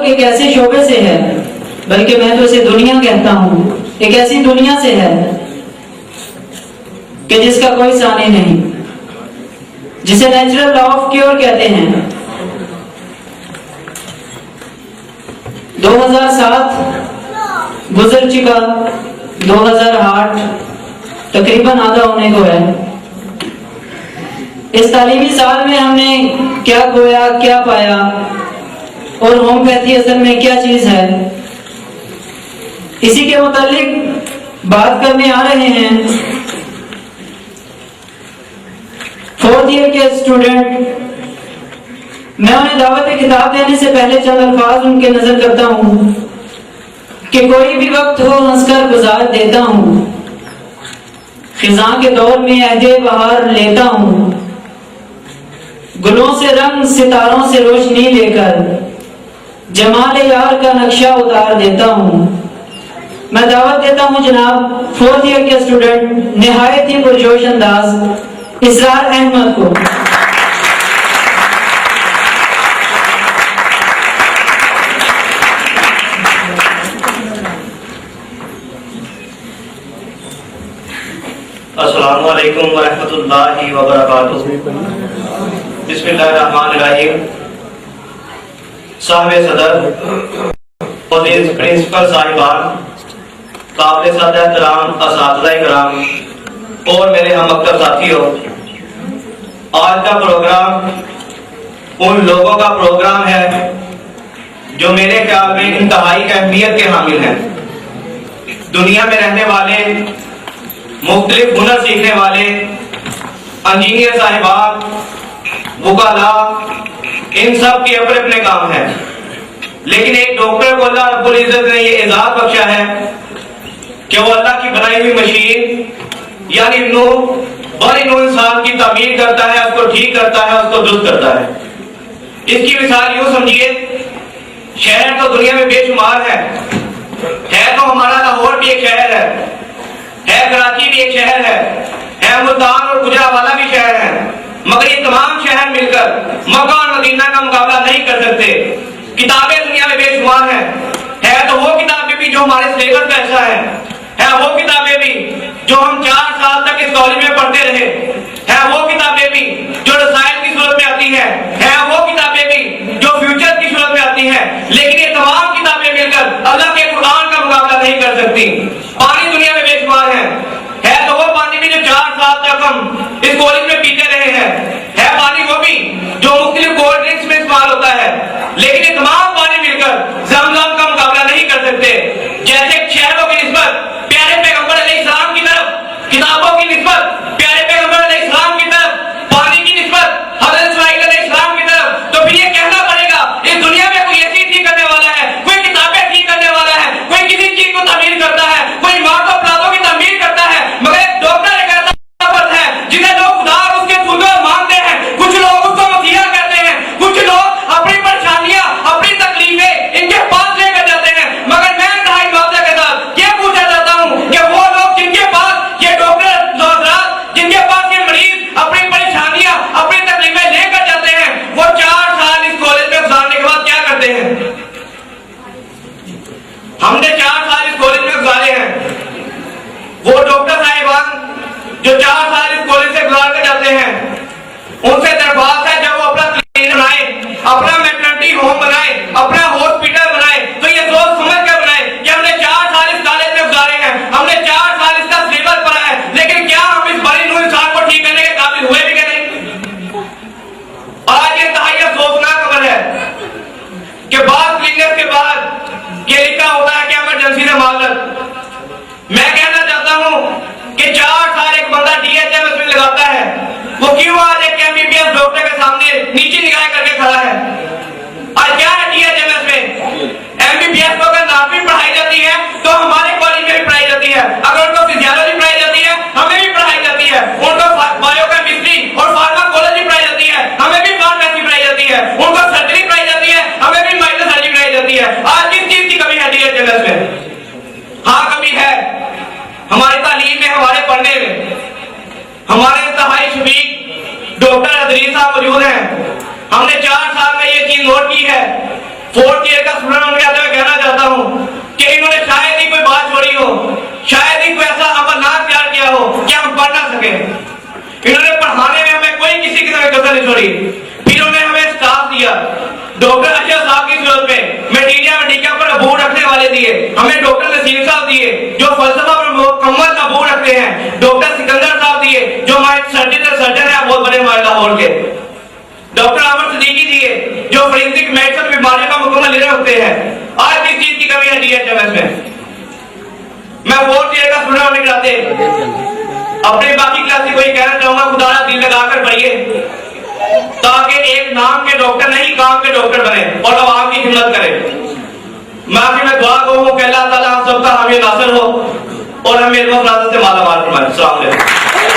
एक ऐसे शोबे से है, बल्कि मैं तो इसे दुनिया कहता हूं, एक ऐसी दुनिया से है कि जिसका कोई सानी नहीं, जिसे नेचुरल लॉ ऑफ क्योर कहते हैं। 2007 गुजर चुका, 2008 तकरीबन आधा होने को है। इस तालीमी साल में हमने क्या खोया, क्या पाया, और होम्योपैथी असल में क्या चीज है, इसी के मुतालिक बात करने आ रहे हैं। 4th ईयर के स्टूडेंट, मैं उन्हें दावत किताब देने से पहले चंद अल्फाज उनके नजर करता हूं कि कोई भी वक्त हो हंसकर गुजार देता हूं, खिज़ां के दौर में अहदे बहार लेता हूं, गुलों से रंग सितारों से रोशनी लेकर जमाल यार का नक्शा उतार देता हूं। मैं दावत देता हूं जनाब 4th ईयर के स्टूडेंट निहायत ही पुरजोश अंदाज इसरार अहमद को। अस्सलामु अलैकुम व रहमतुल्लाहि व बरकातुहू। बिस्मिल्लाहिर्रहमानिर्रहीम। साहिब सदर, प्रिंसिपल साहिबान, काबिल एहतराम असातिज़ा किराम और मेरे हमअक्तर साथियों, आज का प्रोग्राम उन लोगों का प्रोग्राम है जो मेरे ख्याल में इंतहाई अहमियत के हामिल हैं। दुनिया में रहने वाले, मुख्तलिफ हुनर सीखने वाले इंजीनियर साहिबान, वकाला, इन सब के अपने अपने काम हैं, लेकिन एक डॉक्टर को अल्लाह रब्बुल इज्जत ने ये एजाज बख्शा है कि वो अल्लाह की बनाई हुई मशीन यानी नूर इंसान की तामीर करता है, उसको ठीक करता है, उसको दुरुस्त करता है। इसकी मिसाल यूं समझिए, शहर तो दुनिया में बेशुमार है तो हमारा लाहौर भी एक शहर है, कराची भी एक शहर है, मुल्तान और गुजरावाला भी शहर है, मगर ये तमाम शहर मिलकर मक्का और मदीना का मुकाबला नहीं कर सकते। किताबें दुनिया में बेशुमार है तो वो किताबें भी जो हमारे सिलेबस का हिस्सा है वो किताबें भी जो हम 4 साल तक इस कॉलेज में पढ़ते रहे, है वो किताबें भी जो रसायल की सूरत में आती है वो किताबें भी जो फ्यूचर की सूरत में आती है, लेकिन ये तमाम किताबें मिलकर अल्लाह के कुरान का मुकाबला नहीं कर सकती। पानी दुनिया में बेशुमार है तो वो पानी भी जो 4 साल तक हम इस कॉलेज में पीते रहे है पानी वो भी जो मुख्तलिफ कोल्ड ड्रिंक्स में इस्तेमाल होता है, लेकिन ये तमाम पानी मिलकर ज़मज़म का मुकाबला नहीं कर सकते। जैसे शहरों की निस्बत प्यारे पैगंबर अलैहिस्सलाम की तरफ, किताबों की निस्बत प्यारे पैगंबर अलैहिस्सलाम की तरफ, पानी की निस्बत हज़रत इस्माईल अलैहिस्सलाम की तरफ, तो फिर ये कहना पड़ेगा इस दुनिया में कोई ऐसी ठीक करने वाला है, कोई किताबें ठीक करने वाला है, कोई किसी चीज को तामीर करता है, कोई माँ को प्लाजों की तामीर करता है, मगर एक डॉक्टर एक ऐसा है जिन्हें लोग खुदा और उसके फूलों मानते हैं, कुछ लोग उसको मसीहा कहते हैं, कुछ लोग अपनी परेशानियां, अपनी तकलीफें इनके पास लेकर जाते हैं, मगर मैं इंतहाई वादा के साथ ये पूछना चाहता हूं कि वो लोग जिनके पास ये डॉक्टर हज़रात, जिनके पास ये मरीज अपनी परेशानियां, अपनी तकलीफें लेकर जाते हैं, वो 4 साल इस कॉलेज में गुजारने के बाद क्या करते हैं? हमने 4 साल इस कॉलेज में गुजारे हैं। वो डॉक्टर साहिबान जो 4 साल इस कॉलेज से गुजार कर जाते हैं, उनसे दरख्वास्त है जब वो अपना क्लिनिक बनाए, अपना मैटरनिटी होम बनाए, अपना हॉस्पिटल बनाए, तो ये सोच समझ कर बनाए कि हमने 4 साल इस कॉलेज में गुजारे हैं, हमने 4 साल इसका सिलेबस पढ़ा है, लेकिन क्या हम इस बड़ी नूर इंसान को ठीक करने के काबिल हुए भी कि नहीं? आज ये इंतहाई अफसोसनाक खबर है कि बाद क्लिनिक के बाद ये लिखा होता है कि इमरजेंसी से माजरत। मैं कहना चाहता हूं कि 4 साल एक बंदा DHMS में लगाता है, वो क्यों आज एक MBBS डॉक्टर के सामने नीचे निगाह करके खड़ा है? आज क्या है DHMS में? MBBS को अगर नाफी पढ़ाई जाती है तो हमारे कॉलेज में भी पढ़ाई जाती है, अगर उनको फिजियोलॉजी पढ़ाई जाती है हमें भी पढ़ाई जाती है, उनको बायोकेमिस्ट्री और फार्माकोलॉजी पढ़ाई जाती है, हमें भी फार्मेसी पढ़ाई जाती है, उनको सर्जरी पढ़ाई जाती है, हमें भी माइनर सर्जरी पढ़ाई जाती है। आज किस चीज की कमी है DHMS में? हाँ, कमी है हमारी तालीम में, हमारे पढ़ने में। हमारे इंतहाई शफीक डॉक्टर अदरीस साहब मौजूद हैं, हमने 4 साल में ये चीज नोट की है 4th ईयर का स्टूडेंट होने के नाते मैं कहना चाहता हूं कि इन्होंने शायद ही कोई बात छोड़ी हो, शायद ही कोई ऐसा अमल ना तैयार किया हो कि हम पढ़ ना सके। इन्होंने पढ़ाने में हमें कोई किसी की तरह कसर नहीं छोड़ी। फिर उन्होंने हमें स्टाफ दिया, डॉक्टर अशरफ साहब की सूरत में मेटीरिया मेडिका पर अबूर रखने वाले दिए, हमें डॉक्टर नसीर साहब दिए जो फलसफा पर मुकम्मल अबूर रखते हैं, डॉक्टर सिकंदर साहब दिए जो हमारे सर्जन है बहुत बड़े हमारे लाहौर के, डॉक्टर अमर सदीकी दिए जो फोरेंसिक मेडिसिन बीमारियों का मुकम्मल इलाज होते हैं। आज किस चीज की कमी है डीएचएमएस में? मैं 4th ईयर का स्टूडेंट होने के नाते अपने बाकी क्लास को ये कहना चाहूंगा, खुदा दिल लगाकर पढ़िए ताकि एक नाम के डॉक्टर नहीं काम के डॉक्टर बने और आवाम की खिदमत करें। मैं आखिर में दुआ कहूँ कि अल्लाह ताला हम सबका हामी नासिर हो और हमें इल्म से माला माल फरमाए। अस्सलाम वालेकुम।